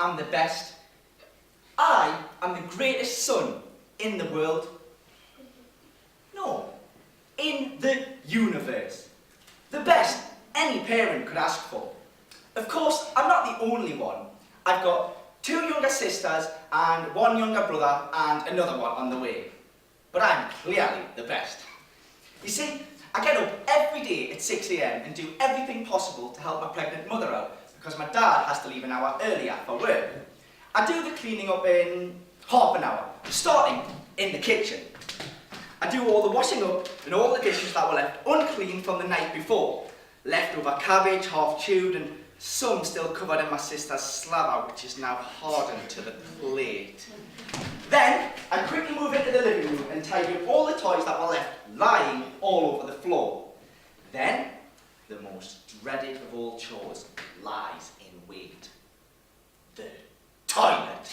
am the best. I am the greatest son in the world. No, in the universe. The best any parent could ask for. Of course, I'm not the only one. I've got 2 younger sisters and 1 younger brother and another one on the way. But I'm clearly the best. You see, I get up every day at 6 AM and do everything possible to help my pregnant mother out because my dad has to leave an hour earlier for work. I do the cleaning up in half an hour, starting in the kitchen. I do all the washing up and all the dishes that were left unclean from the night before. Leftover cabbage, half chewed, and some still covered in my sister's slather, which is now hardened to the plate. Then, I quickly move into the living room and tidy up all the toys that were left lying all over the floor. Then, the most dreaded of all chores lies in wait. The toilet.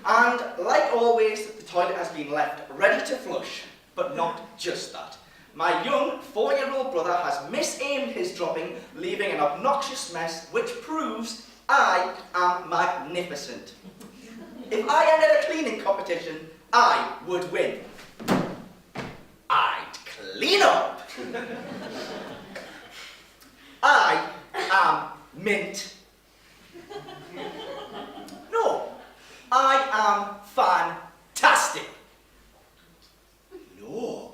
And, like always, the toilet has been left ready to flush, but not just that. My young 4-year-old brother has misaimed his dropping, leaving an obnoxious mess, which proves I am magnificent. If I entered a cleaning competition, I would win. I'd clean up. I am mint. No, I am fantastic. No,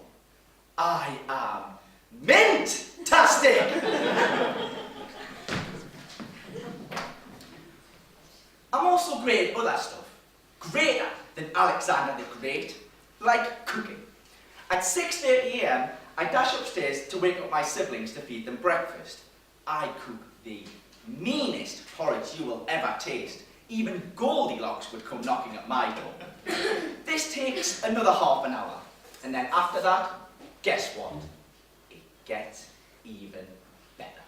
I am mint-tastic. I'm also great at other stuff. Greater than Alexander the Great, like cooking. At 6:30 AM, I dash upstairs to wake up my siblings to feed them breakfast. I cook the meanest porridge you will ever taste. Even Goldilocks would come knocking at my door. This takes another half an hour, and then after that, guess what? It gets even better.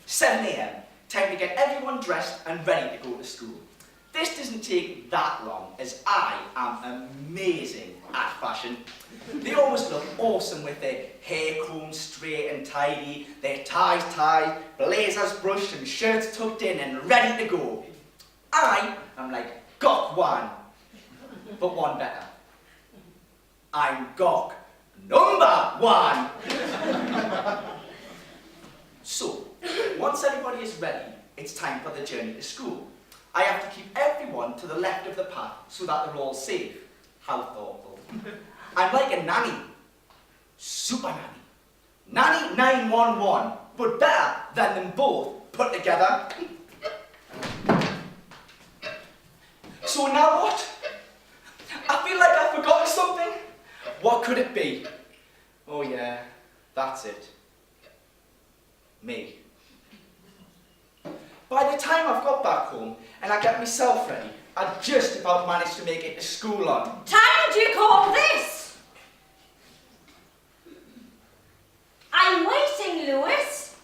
7 AM, time to get everyone dressed and ready to go to school. This doesn't take that long, as I am amazing at fashion. They always look awesome with their hair combed straight and tidy, their ties tied, blazers brushed and shirts tucked in and ready to go. I am like Gok Wan, but one better. I'm Gok #1. So, once everybody is ready, it's time for the journey to school. I have to keep everyone to the left of the path so that they're all safe. How thoughtful. I'm like a nanny. Super nanny. Nanny 911, but better than them both put together. So now what? I feel like I've forgotten something. What could it be? Oh yeah, that's it. Me. By the time I've got back home and I get myself ready, I've just about managed to make it to school on. Time do you call this? I'm waiting, Lewis.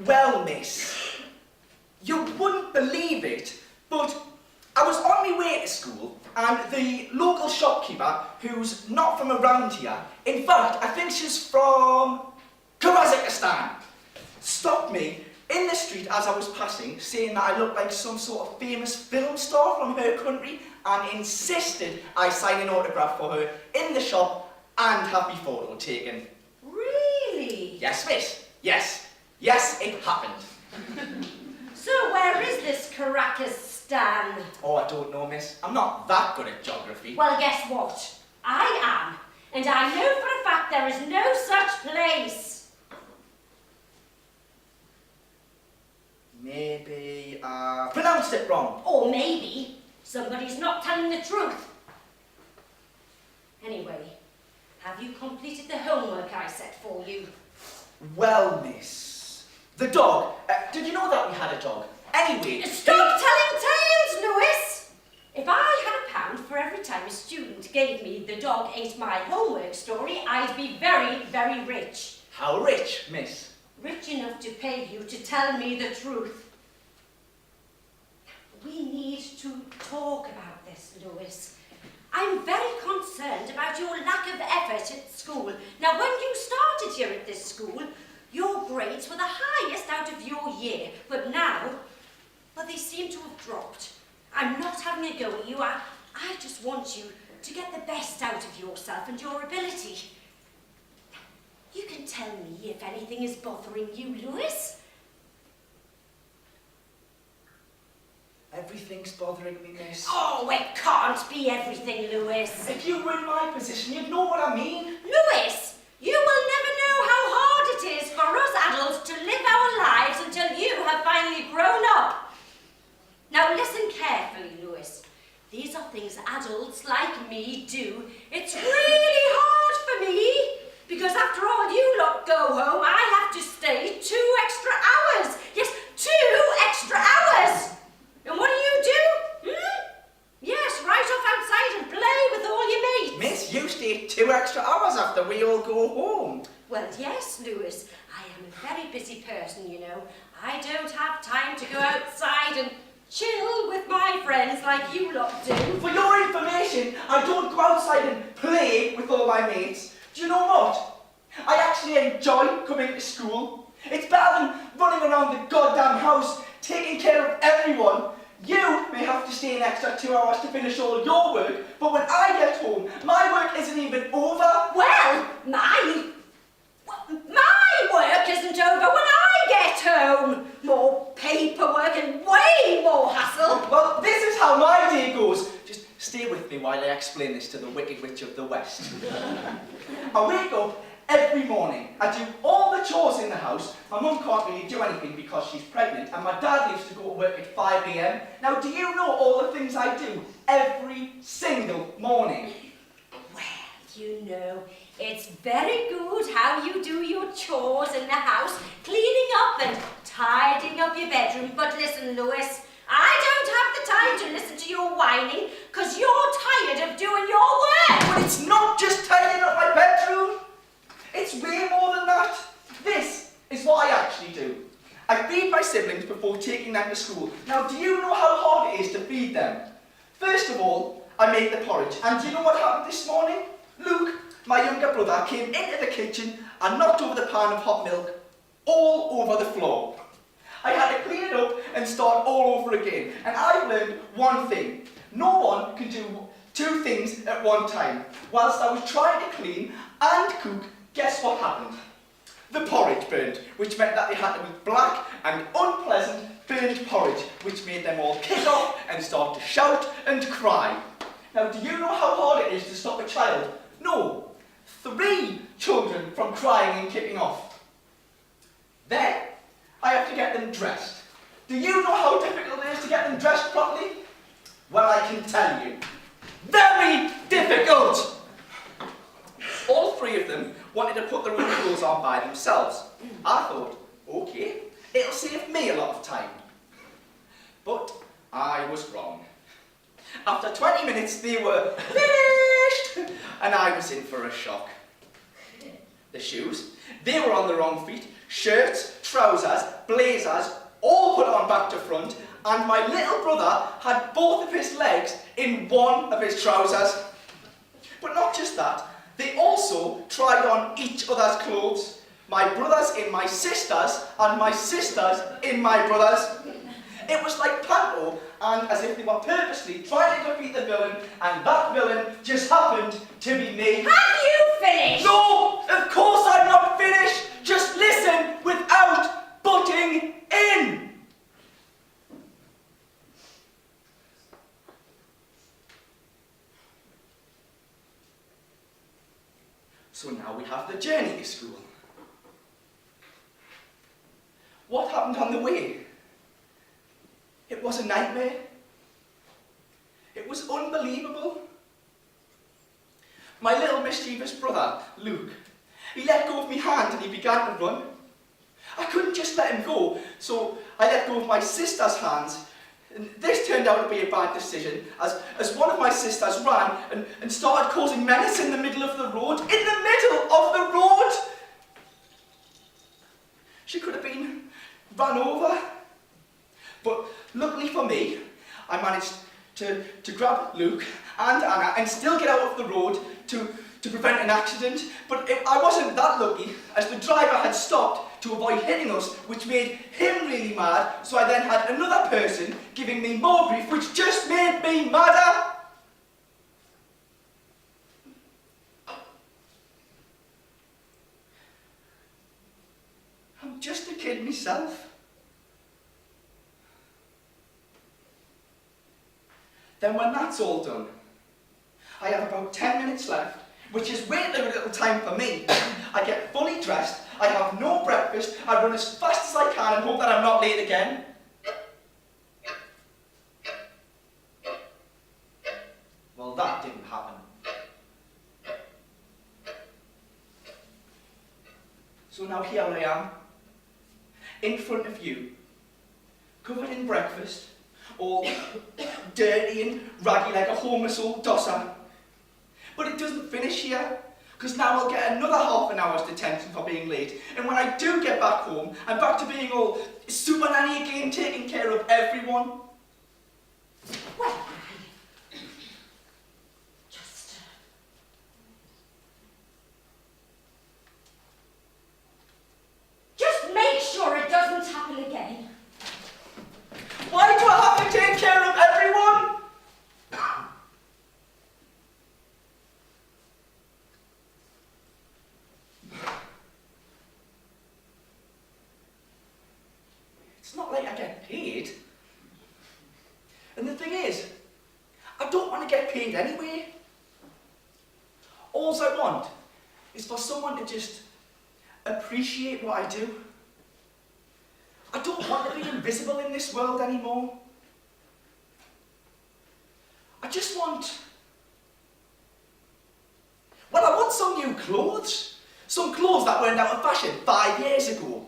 Well, miss, you wouldn't believe it, but I was on my way to school and the local shopkeeper, who's not from around here, in fact, I think she's from Kazakhstan, stopped me in the street as I was passing, saying that I looked like some sort of famous film star from her country and insisted I sign an autograph for her in the shop and have my photo taken. Really? Yes, miss. Yes. Yes, it happened. So where is this Kazakhstan? Oh, I don't know, miss. I'm not that good at geography. Well, guess what? I am. And I know for a fact there is no such place. Maybe I pronounced it wrong. Or maybe somebody's not telling the truth. Anyway, have you completed the homework I set for you? Well, miss, the dog. Did you know that we had a dog? Anyway... Stop telling tales, Lewis! If I had £1 for every time a student gave me the dog ate my homework story, I'd be very, very rich. How rich, miss? Rich enough to pay you to tell me the truth. We need to talk about this, Lewis. I'm very concerned about your lack of effort at school. Now, when you started here at this school, your grades were the highest out of your year, but now, well, they seem to have dropped. I'm not having a go at you. I just want you to get the best out of yourself and your ability. You can tell me if anything is bothering you, Lewis. Everything's bothering me, miss. Oh, it can't be everything, Lewis. If you were in my position, you'd know what I mean. Lewis, you will never know how hard it is for us adults to live our lives until you have finally grown up. Now listen carefully, Lewis. These are things adults like me do. It's really hard for me, because after all, you lot go home, I have to stay 2 extra hours. Yes, 2 extra hours. And what do? Yes, right off outside and play with all your mates. Miss, you stay 2 extra hours after we all go home. Well, yes, Lewis. I am a very busy person, you know. I don't have time to go outside and chill with my friends like you lot do. For your information, I don't go outside and play with all my mates. Do you know what? I actually enjoy coming to school. It's better than running around the goddamn house, taking care of everyone. You may have to stay an extra 2 hours to finish all your work, but when I get home, my work isn't even over. Well, my work isn't over when I get home. More paperwork and way more hassle. Well, this is how my day goes. Just stay with me while I explain this to the Wicked Witch of the West. I wake up every morning. I do all the chores in the house. My mum can't really do anything because she's pregnant, and my dad leaves to go to work at 5 AM. Now, do you know all the things I do every single morning? Well, you know, it's very good how you do your chores in the house, cleaning up and tidying up your bedroom. But listen, Lewis, I don't have the time to listen to your whining, because you're tired of doing your work. But it's not just tidying up my bedroom. It's way more than that. This is what I actually do. I feed my siblings before taking them to school. Now, do you know how hard it is to feed them? First of all, I make the porridge. And do you know what happened this morning? Luke, my younger brother, came into the kitchen and knocked over the pan of hot milk all over the floor. I had to clean it up and start all over again. And I've learned one thing. No one can do 2 things at one time. Whilst I was trying to clean and cook, guess what happened? The porridge burned, which meant that they had to eat black and unpleasant burnt porridge, which made them all kick off and start to shout and cry. Now, do you know how hard it is to stop a child? No, 3 children from crying and kicking off. Then, I have to get them dressed. Do you know how difficult it is to get them dressed properly? Well, I can tell you. Very difficult! All 3 of them wanted to put their own clothes on by themselves. I thought, okay, it'll save me a lot of time. But I was wrong. After 20 minutes, they were finished, and I was in for a shock. The shoes, they were on the wrong feet. Shirts, trousers, blazers, all put on back to front, and my little brother had both of his legs in one of his trousers. But not just that, they also tried on each other's clothes. My brothers in my sisters, and my sisters in my brothers. It was like panto, and as if they were purposely trying to defeat the villain, and that villain just happened to be me. Have you finished? No, of course I'm not finished. Just listen without butting in. So now we have the journey to school. What happened on the way? It was a nightmare. It was unbelievable. My little mischievous brother, Luke, he let go of my hand and he began to run. I couldn't just let him go, so I let go of my sister's hands. And this turned out to be a bad decision, as one of my sisters ran and started causing menace in the middle of the road. In the middle of the road! She could have been run over. But luckily for me, I managed to grab Luke and Anna and still get out of the road to to prevent an accident, but I wasn't that lucky, as the driver had stopped to avoid hitting us, which made him really mad, so I then had another person giving me more grief, which just made me madder. I'm just a kid myself. Then when that's all done, I have about 10 minutes left, which is way too little time for me. I get fully dressed, I have no breakfast, I run as fast as I can and hope that I'm not late again. Well, that didn't happen. So now here I am, in front of you, covered in breakfast, all dirty and raggy like a homeless old dosser. But it doesn't finish here, because now I'll get another half an hour's detention for being late. And when I do get back home, I'm back to being all super nanny again, taking care of everyone. Well, just make sure it doesn't happen again. Why do I have to take care of everyone? It's not like I get paid. And the thing is, I don't want to get paid anyway. All I want is for someone to just appreciate what I do. I don't want to be invisible in this world anymore. I just want... Well, I want some new clothes. Some clothes that went out of fashion 5 years ago.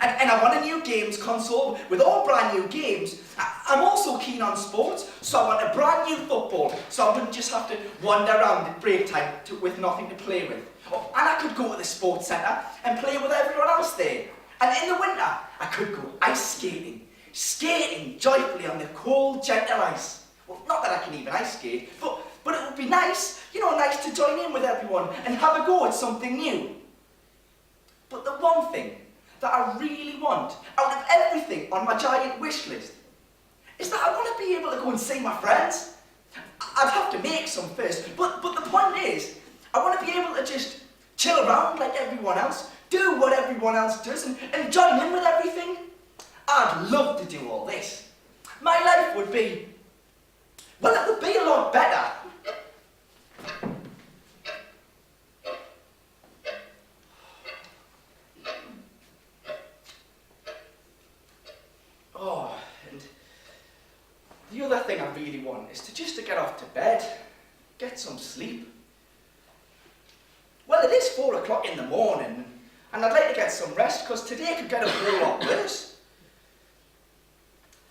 And I want a new games console with all brand new games. I'm also keen on sports, so I want a brand new football, so I wouldn't just have to wander around at break time with nothing to play with. Oh, and I could go to the sports centre and play with everyone else there. And in the winter, I could go ice skating, skating joyfully on the cold, gentle ice. Well, not that I can even ice skate, but it would be nice, you know, nice to join in with everyone and have a go at something new. But the one thing that I really want, out of everything on my giant wish list, is that I want to be able to go and see my friends. I'd have to make some first, but the point is, I want to be able to just chill around like everyone else, do what everyone else does, and join in with everything. I'd love to do all this. My life would be, well, it would be a lot better. Oh, and the other thing I really want is to get off to bed, get some sleep. Well, it is 4 o'clock in the morning, and I'd like to get some rest, because today could get a whole lot worse.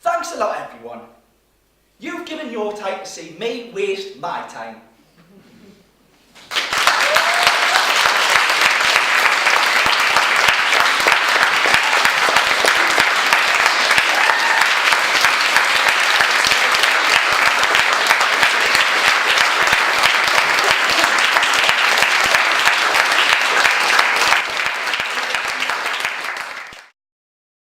Thanks a lot, everyone. You've given your time to see me waste my time.